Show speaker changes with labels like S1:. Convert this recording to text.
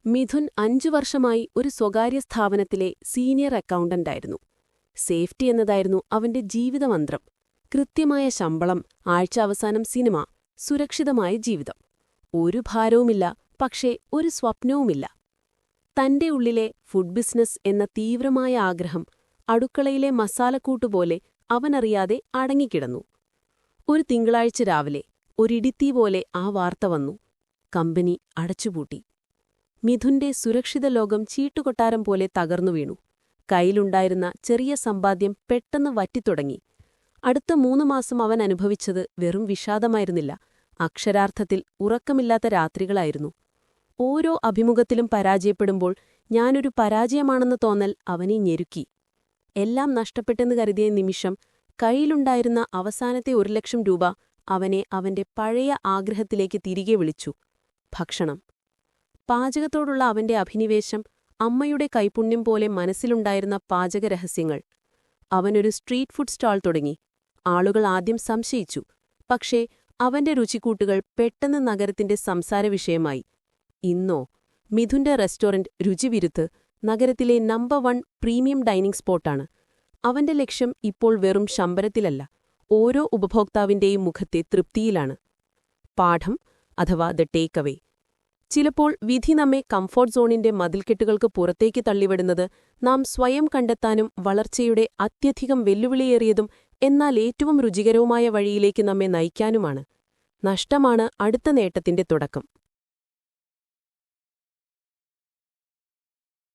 S1: മിഥുൻ 5 വർഷമായി ഒരു സ്വകാര്യ സ്ഥാപനത്തിലെ സീനിയർ അക്കൗണ്ടന്റായിരുന്നു. സേഫ്റ്റി എന്നതായിരുന്നു അവന്റെ ജീവിതമന്ത്രം. കൃത്യമായ ശമ്പളം, ആഴ്ച അവസാനം സിനിമ, സുരക്ഷിതമായ ജീവിതം. ഒരു ഭാരവുമില്ല, പക്ഷേ ഒരു സ്വപ്നവുമില്ല. തന്റെ ഉള്ളിലെ ഫുഡ് ബിസിനസ് എന്ന തീവ്രമായ ആഗ്രഹം അടുക്കളയിലെ മസാലക്കൂട്ടുപോലെ അവനറിയാതെ അടങ്ങിക്കിടന്നു. ഒരു തിങ്കളാഴ്ച രാവിലെ ഒരിടിത്തീ പോലെ ആ വാർത്ത വന്നു: കമ്പനി അടച്ചുപൂട്ടി. മിഥുന്റെ സുരക്ഷിത ലോകം ചീട്ടുകൊട്ടാരം പോലെ തകർന്നു വീണു. കയ്യിലുണ്ടായിരുന്ന ചെറിയ സമ്പാദ്യം പെട്ടെന്ന് വറ്റിത്തുടങ്ങി. അടുത്ത 3 മാസം അവൻ അനുഭവിച്ചത് വെറും വിഷാദമായിരുന്നില്ല, അക്ഷരാർത്ഥത്തിൽ ഉറക്കമില്ലാത്ത രാത്രികളായിരുന്നു. ഓരോ അഭിമുഖത്തിലും പരാജയപ്പെടുമ്പോൾ ഞാനൊരു പരാജയമാണെന്ന തോന്നൽ അവനെ ഞെരുക്കി. എല്ലാം നഷ്ടപ്പെട്ടെന്ന് കരുതിയ നിമിഷം കയ്യിലുണ്ടായിരുന്ന അവസാനത്തെ 1 ലക്ഷം രൂപ അവനെ അവന്റെ പഴയ ആഗ്രഹത്തിലേക്ക് തിരികെ വിളിച്ചു: ഭക്ഷണം. പാചകത്തോടുള്ള അവന്റെ അഭിനിവേശം, അമ്മയുടെ കൈപുണ്യം പോലെ മനസ്സിലുണ്ടായിരുന്ന പാചകരഹസ്യങ്ങൾ. അവനൊരു സ്ട്രീറ്റ് ഫുഡ് സ്റ്റാൾ തുടങ്ങി. ആളുകൾ ആദ്യം സംശയിച്ചു, പക്ഷേ അവന്റെ രുചിക്കൂട്ടുകൾ പെട്ടെന്ന് നഗരത്തിന്റെ സംസാരവിഷയമായി. ഇന്നോ മിഥുന്റെ റെസ്റ്റോറന്റ് രുചിവിരുത്ത് നഗരത്തിലെ നമ്പർ 1 പ്രീമിയം ഡൈനിംഗ് സ്പോട്ടാണ്. അവന്റെ ലക്ഷ്യം ഇപ്പോൾ വെറും ശമ്പരത്തിലല്ല, ഓരോ ഉപഭോക്താവിന്റെയും മുഖത്തെ തൃപ്തിയിലാണ്. പാഠം അഥവാ ദ ടേക്ക് അവേ: ചിലപ്പോൾ വിധി നമ്മെ കംഫോർട്ട് സോണിന്റെ മതിൽക്കെട്ടുകൾക്ക് പുറത്തേക്ക് തള്ളിവിടുന്നത് നാം സ്വയം കണ്ടെത്താനും വളർച്ചയുടെ അത്യധികം വെല്ലുവിളിയേറിയതും എന്നാൽ ഏറ്റവും രുചികരവുമായ വഴിയിലേക്ക് നമ്മെ നയിക്കാനുമാണ്. നഷ്ടമാണ് അടുത്ത നേട്ടത്തിന്റെ തുടക്കം.